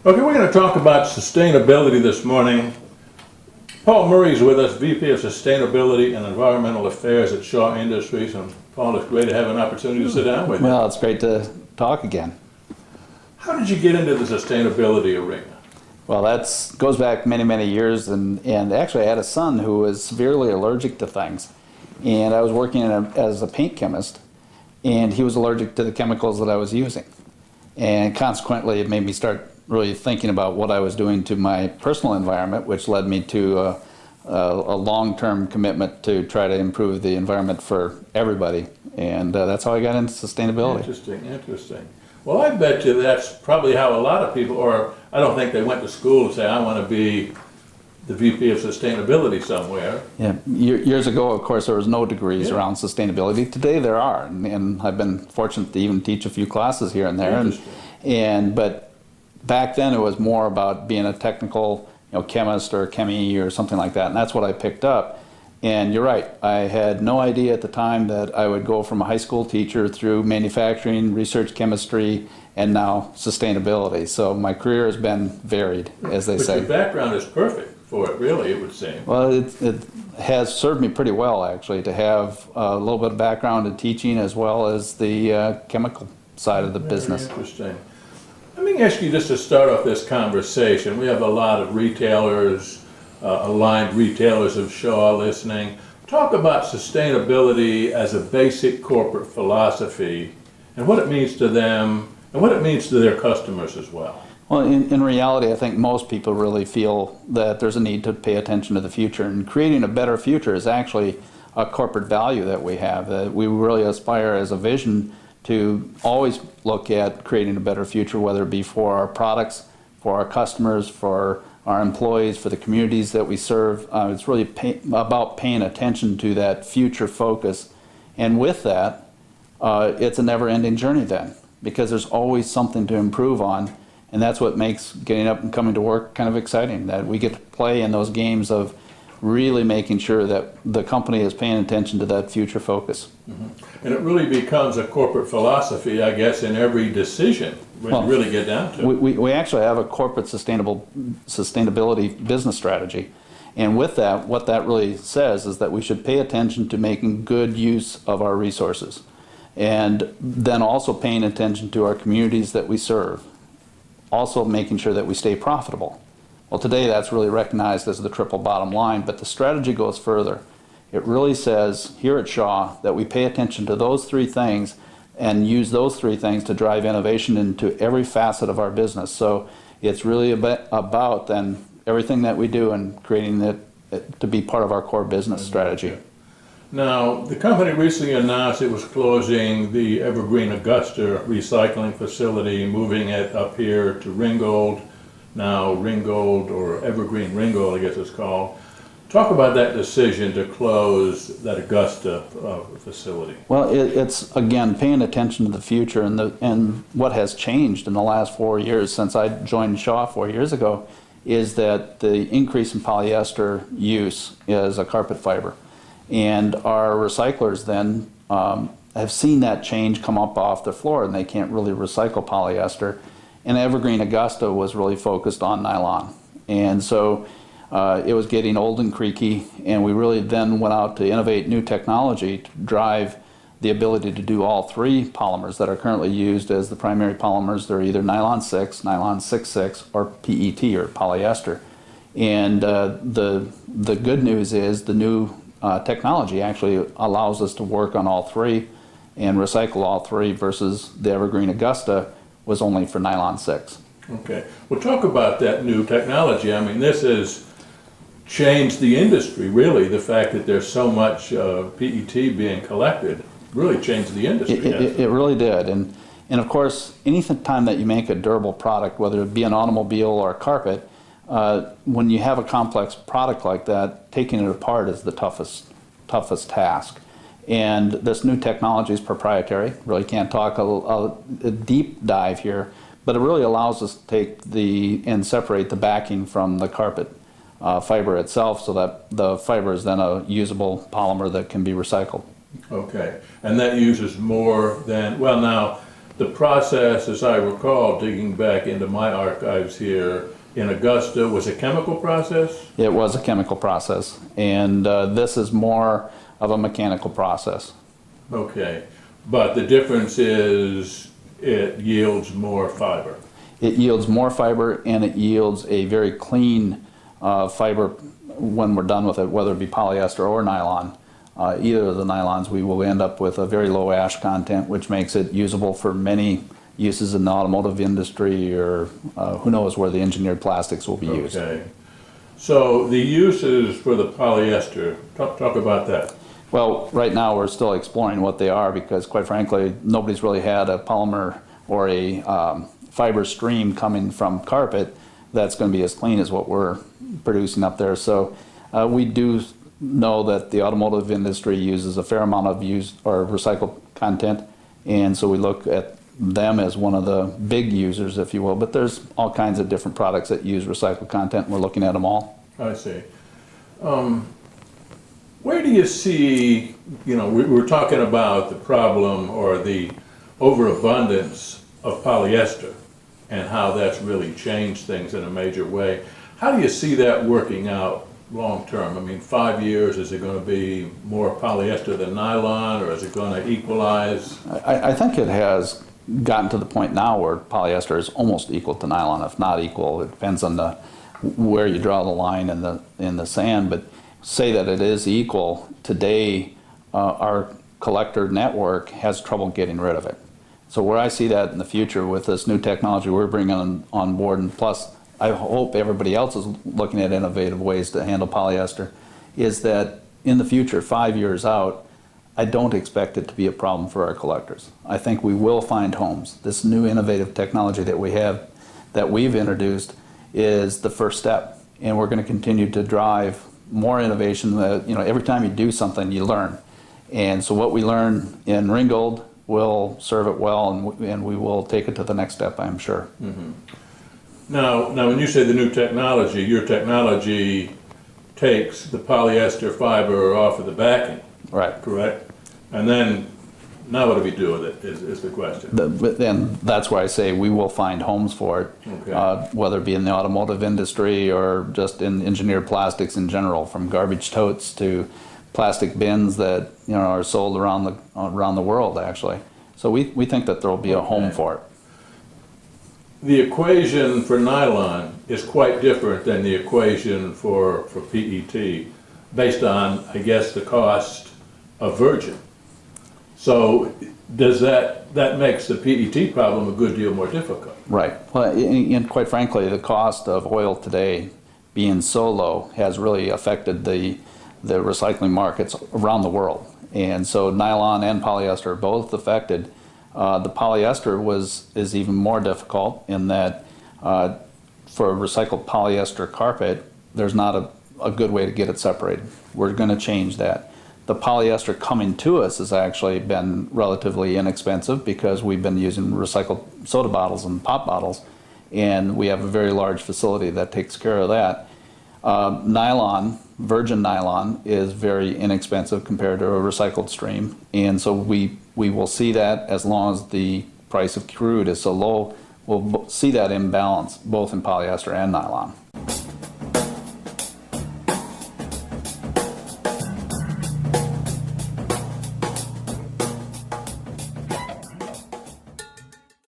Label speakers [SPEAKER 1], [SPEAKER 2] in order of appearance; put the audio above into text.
[SPEAKER 1] Okay, we're going to talk about sustainability this morning. Paul Murray is with us, VP of Sustainability and Environmental Affairs at Shaw Industries. And Paul, it's great to have an opportunity to sit down with you.
[SPEAKER 2] Well, it's great to talk again.
[SPEAKER 1] How did you get into the sustainability arena?
[SPEAKER 2] Well, that goes back many, many years, and actually I had a son who was severely allergic to things. And I was working as a paint chemist, and he was allergic to the chemicals that I was using. And consequently, it made me start really thinking about what I was doing to my personal environment, which led me to a long-term commitment to try to improve the environment for everybody. And that's how I got into sustainability.
[SPEAKER 1] Interesting, interesting. Well, I bet you that's probably how a lot of people, or I don't think they went to school and say, I want to be the VP of Sustainability somewhere.
[SPEAKER 2] Yeah, years ago, of course, there was no degrees around sustainability. Today there are, and I've been fortunate to even teach a few classes here and there. But back then it was more about being a technical, chemist or chemie or something like that, and that's what I picked up. And you're right, I had no idea at the time that I would go from a high school teacher through manufacturing, research chemistry, and now sustainability. So my career has been varied, as they say.
[SPEAKER 1] But your background is perfect for it, really, it would seem.
[SPEAKER 2] Well, it has served me pretty well, actually, to have a little bit of background in teaching as well as the chemical side of the business.
[SPEAKER 1] Interesting. Let me ask you just to start off this conversation. We have a lot of retailers, aligned retailers of Shaw listening. Talk about sustainability as a basic corporate philosophy and what it means to them and what it means to their customers as well.
[SPEAKER 2] Well, in reality, I think most people really feel that there's a need to pay attention to the future, and creating a better future is actually a corporate value that we have, that we really aspire as a vision to always look at creating a better future, whether it be for our products, for our customers, for our employees, for the communities that we serve. It's really about paying attention to that future focus. And with that, it's a never-ending journey then, because there's always something to improve on. And that's what makes getting up and coming to work kind of exciting, that we get to play in those games of really making sure that the company is paying attention to that future focus.
[SPEAKER 1] Mm-hmm. And it really becomes a corporate philosophy, I guess, in every decision when you really get down to it.
[SPEAKER 2] We actually have a corporate sustainability business strategy. And with that, what that really says is that we should pay attention to making good use of our resources. And then also paying attention to our communities that we serve. Also making sure that we stay profitable. Well, today that's really recognized as the triple bottom line, but the strategy goes further. It really says here at Shaw that we pay attention to those three things and use those three things to drive innovation into every facet of our business. So it's really about then everything that we do and creating it to be part of our core business strategy.
[SPEAKER 1] Now, the company recently announced it was closing the Evergreen Augusta recycling facility, moving it up here to Ringgold, now Ringgold, or Evergreen Ringgold, I guess it's called. Talk about that decision to close that Augusta facility.
[SPEAKER 2] Well, it's again paying attention to the future and what has changed in the last 4 years since I joined Shaw 4 years ago is that the increase in polyester use as a carpet fiber. And our recyclers then have seen that change come up off the floor, and they can't really recycle polyester. And Evergreen Augusta was really focused on nylon. And so it was getting old and creaky, and we really then went out to innovate new technology to drive the ability to do all three polymers that are currently used as the primary polymers. They're either nylon 6, nylon 6,6, or PET, or polyester. And the good news is the new technology actually allows us to work on all three and recycle all three versus the Evergreen Augusta was only for nylon 6.
[SPEAKER 1] Okay. Well, talk about that new technology. I mean, this has changed the industry, really. The fact that there's so much PET being collected really changed the industry.
[SPEAKER 2] It really did. And of course, any time that you make a durable product, whether it be an automobile or a carpet, when you have a complex product like that, taking it apart is the toughest task. And this new technology is proprietary. Really can't talk a deep dive here, but it really allows us to take and separate the backing from the carpet fiber itself, so that the fiber is then a usable polymer that can be recycled.
[SPEAKER 1] Okay, and that uses more than, well, now the process, as I recall, digging back into my archives here, in Augusta, was a chemical process?
[SPEAKER 2] It was a chemical process, and this is more of a mechanical process.
[SPEAKER 1] Okay, but the difference is it yields more fiber.
[SPEAKER 2] It yields more fiber, and it yields a very clean fiber when we're done with it, whether it be polyester or nylon. Either of the nylons, we will end up with a very low ash content, which makes it usable for many uses in the automotive industry, or who knows where the engineered plastics will be used.
[SPEAKER 1] Okay, so the uses for the polyester, talk about that.
[SPEAKER 2] Well, right now we're still exploring what they are, because quite frankly, nobody's really had a polymer or a fiber stream coming from carpet that's going to be as clean as what we're producing up there. So we do know that the automotive industry uses a fair amount of used or recycled content, and so we look at them as one of the big users, if you will. But there's all kinds of different products that use recycled content, and we're looking at them all.
[SPEAKER 1] I see. Where do you see, we're talking about the problem or the overabundance of polyester and how that's really changed things in a major way. How do you see that working out long term? I mean, 5 years, is it going to be more polyester than nylon, or is it going to equalize?
[SPEAKER 2] I think it has gotten to the point now where polyester is almost equal to nylon, if not equal. It depends on where you draw the line in the sand, but say that it is equal. Today, our collector network has trouble getting rid of it. So where I see that in the future with this new technology we're bringing on board, and plus I hope everybody else is looking at innovative ways to handle polyester, is that in the future, 5 years out, I don't expect it to be a problem for our collectors. I think we will find homes. This new innovative technology that we have, that we've introduced, is the first step, and we're going to continue to drive more innovation. Every time you do something, you learn, and so what we learn in Ringgold will serve it well, and we will take it to the next step, I'm sure.
[SPEAKER 1] Mm-hmm. Now, when you say the new technology, your technology takes the polyester fiber off of the backing,
[SPEAKER 2] right?
[SPEAKER 1] Correct? And then, now what do we do with it, is the question.
[SPEAKER 2] Then that's where I say we will find homes for it,
[SPEAKER 1] Okay.
[SPEAKER 2] Whether it be in the automotive industry or just in engineered plastics in general, from garbage totes to plastic bins that are sold around the world, actually. So we think that there will be a home for it.
[SPEAKER 1] The equation for nylon is quite different than the equation for PET, based on, I guess, the cost of virgin. So does that makes the PET problem a good deal more difficult?
[SPEAKER 2] Right. Well, and quite frankly, the cost of oil today being so low has really affected the recycling markets around the world. And so nylon and polyester are both affected. The polyester is even more difficult in that for a recycled polyester carpet, there's not a good way to get it separated. We're going to change that. The polyester coming to us has actually been relatively inexpensive because we've been using recycled soda bottles and pop bottles, and we have a very large facility that takes care of that. Nylon, virgin nylon, is very inexpensive compared to a recycled stream, and so we will see that as long as the price of crude is so low, we'll see that imbalance both in polyester and nylon.